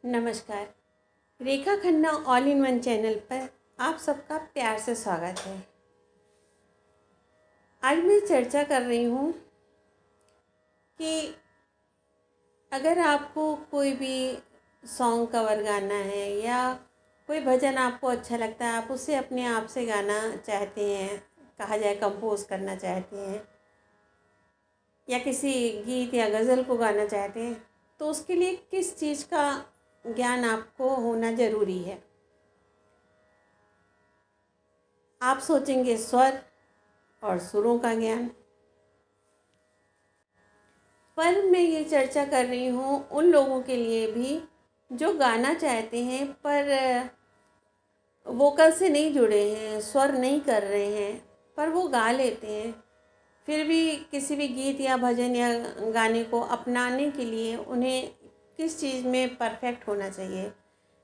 नमस्कार। Rekha Khanna all in one channel पर आप सबका प्यार से स्वागत है। आज मैं चर्चा कर रही हूँ कि अगर आपको कोई भी सॉन्ग कवर गाना है या कोई भजन आपको अच्छा लगता है, आप उसे अपने आप से गाना चाहते हैं, कहा जाए कंपोज करना चाहते हैं, या किसी गीत या गज़ल को गाना चाहते हैं, तो उसके लिए किस चीज़ का ज्ञान आपको होना ज़रूरी है। आप सोचेंगे स्वर और सुरों का ज्ञान, पर मैं ये चर्चा कर रही हूँ उन लोगों के लिए भी जो गाना चाहते हैं पर वोकल से नहीं जुड़े हैं, स्वर नहीं कर रहे हैं, पर वो गा लेते हैं। फिर भी किसी भी गीत या भजन या गाने को अपनाने के लिए उन्हें किस चीज़ में परफेक्ट होना चाहिए।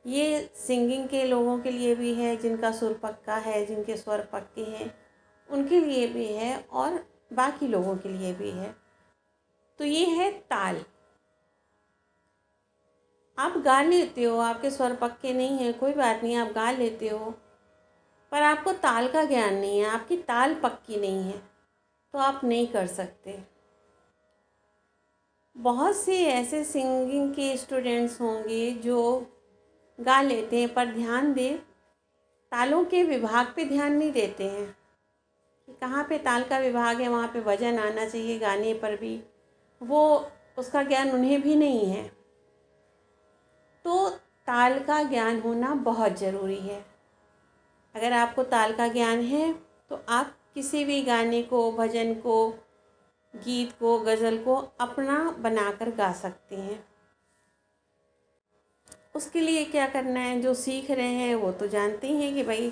ये सिंगिंग के लोगों के लिए भी है, जिनका सुर पक्का है, जिनके स्वर पक्के हैं, उनके लिए भी है, और बाकी लोगों के लिए भी है। तो ये है ताल। आप गा लेते हो, आपके स्वर पक्के नहीं हैं, कोई बात नहीं, आप गा लेते हो, पर आपको ताल का ज्ञान नहीं है, आपकी ताल पक्की नहीं है, तो आप नहीं कर सकते। बहुत से ऐसे सिंगिंग के स्टूडेंट्स होंगे जो गा लेते हैं, पर ध्यान दें, तालों के विभाग पे ध्यान नहीं देते हैं कि कहाँ पे ताल का विभाग है, वहाँ पे वजन आना चाहिए गाने पर भी, वो उसका ज्ञान उन्हें भी नहीं है। तो ताल का ज्ञान होना बहुत ज़रूरी है। अगर आपको ताल का ज्ञान है तो आप किसी भी गाने को, भजन को, गीत को, गज़ल को अपना बनाकर गा सकते हैं। उसके लिए क्या करना है, जो सीख रहे हैं वो तो जानते हैं कि भाई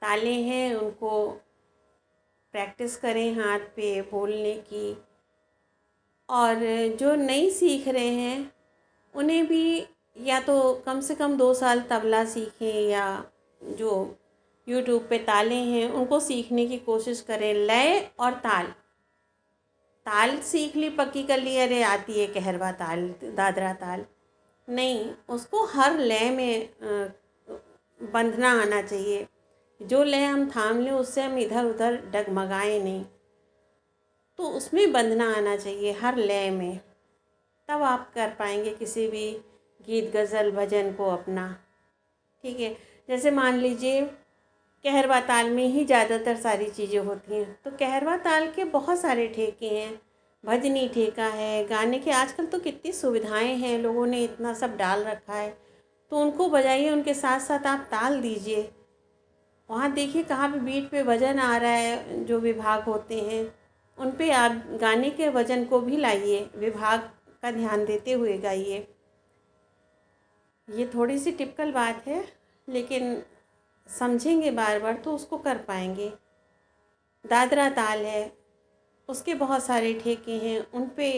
तालें हैं, उनको प्रैक्टिस करें हाथ पे बोलने की। और जो नहीं सीख रहे हैं उन्हें भी या तो कम से कम 2 साल तबला सीखें, या जो यूट्यूब पे तालें हैं उनको सीखने की कोशिश करें। लय और ताल, ताल सीख ली, पक्की कर ली, अरे आती है कहरवा ताल, दादरा ताल, नहीं, उसको हर लय में बंधना आना चाहिए। जो लय हम थाम लें उससे हम इधर उधर डगमगाएं नहीं, तो उसमें बंधना आना चाहिए हर लय में, तब आप कर पाएंगे किसी भी गीत, गज़ल, भजन को अपना। ठीक है, जैसे मान लीजिए कहरवा ताल में ही ज़्यादातर सारी चीज़ें होती हैं, तो कहरवा ताल के बहुत सारे ठेके हैं, भजनी ठेका है, गाने के आजकल तो कितनी सुविधाएं हैं, लोगों ने इतना सब डाल रखा है, तो उनको बजाइए, उनके साथ साथ आप ताल दीजिए। वहाँ देखिए कहाँ पे बीट पे वजन आ रहा है, जो विभाग होते हैं उन पे आप गाने के वजन को भी लाइए, विभाग का ध्यान देते हुए गाइए। ये थोड़ी सी टिपिकल बात है, लेकिन समझेंगे बार बार तो उसको कर पाएंगे। दादरा ताल है, उसके बहुत सारे ठेके हैं, उन पे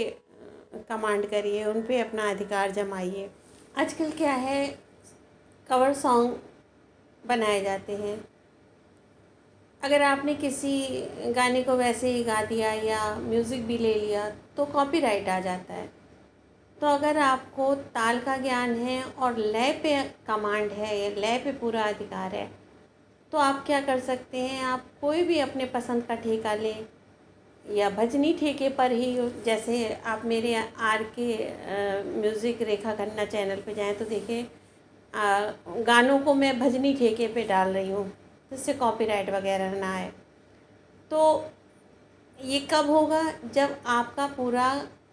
कमांड करिए, उन पे अपना अधिकार जमाइए। आजकल क्या है, कवर सॉन्ग बनाए जाते हैं। अगर आपने किसी गाने को वैसे ही गा दिया या म्यूज़िक भी ले लिया तो कॉपीराइट आ जाता है। तो अगर आपको ताल का ज्ञान है और लय पे कमांड है, या लय पे पूरा अधिकार है, तो आप क्या कर सकते हैं, आप कोई भी अपने पसंद का ठेका लें, या भजनी ठेके पर ही, जैसे आप मेरे आर के म्यूज़िक रेखा खन्ना चैनल पे जाएं तो देखें, गानों को मैं भजनी ठेके पे डाल रही हूँ, जिससे कॉपीराइट वगैरह ना आए। तो ये कब होगा, जब आपका पूरा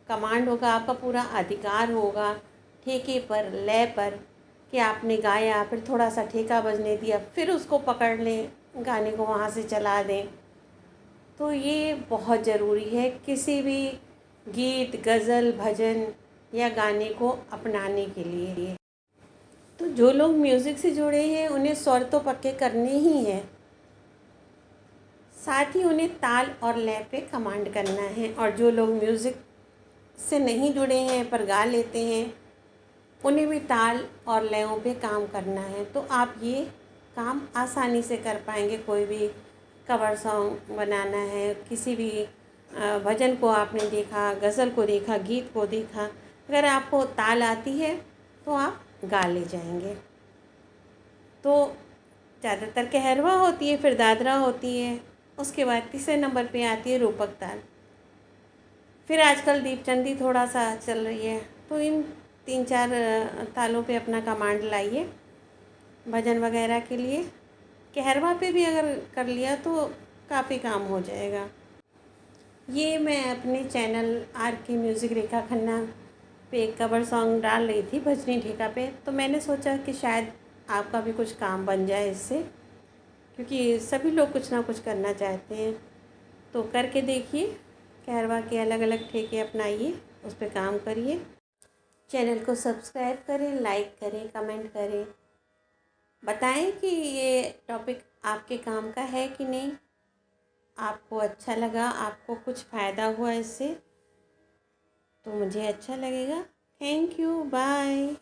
कमांड होगा, आपका पूरा अधिकार होगा ठेके पर, लय पर, कि आपने गाया, फिर थोड़ा सा ठेका बजने दिया, फिर उसको पकड़ लें, गाने को वहाँ से चला दें। तो ये बहुत ज़रूरी है किसी भी गीत, गज़ल, भजन या गाने को अपनाने के लिए। तो जो लोग म्यूज़िक से जुड़े हैं उन्हें स्वर तो पक्के करने ही हैं, साथ ही उन्हें ताल और लय पे कमांड करना है। और जो लोग म्यूज़िक से नहीं जुड़े हैं पर गा लेते हैं, उन्हें भी ताल और लयों पे काम करना है। तो आप ये काम आसानी से कर पाएंगे। कोई भी कवर सॉन्ग बनाना है, किसी भी भजन को आपने देखा, गज़ल को देखा, गीत को देखा, अगर आपको ताल आती है तो आप गा ले जाएंगे। तो ज़्यादातर कहरवा होती है, फिर दादरा होती है, उसके बाद तीसरे नंबर पे आती है रूपक ताल। फिर आजकल दीपचंदी थोड़ा सा चल रही है। तो इन 3-4 तालों पे अपना कमांड लाइए भजन वगैरह के लिए। कहरवा पे भी अगर कर लिया तो काफ़ी काम हो जाएगा। ये मैं अपने चैनल आर के म्यूज़िक रेखा खन्ना पे एक कवर सॉन्ग डाल रही थी भजनी ठेका पे, तो मैंने सोचा कि शायद आपका भी कुछ काम बन जाए इससे, क्योंकि सभी लोग कुछ ना कुछ करना चाहते हैं। तो करके देखिए, कहरवा के अलग अलग ठेके अपनाइए, उस पर काम करिए। चैनल को सब्सक्राइब करें, लाइक करें, कमेंट करें, बताएं कि ये टॉपिक आपके काम का है कि नहीं, आपको अच्छा लगा, आपको कुछ फ़ायदा हुआ इससे, तो मुझे अच्छा लगेगा। Thank you, bye.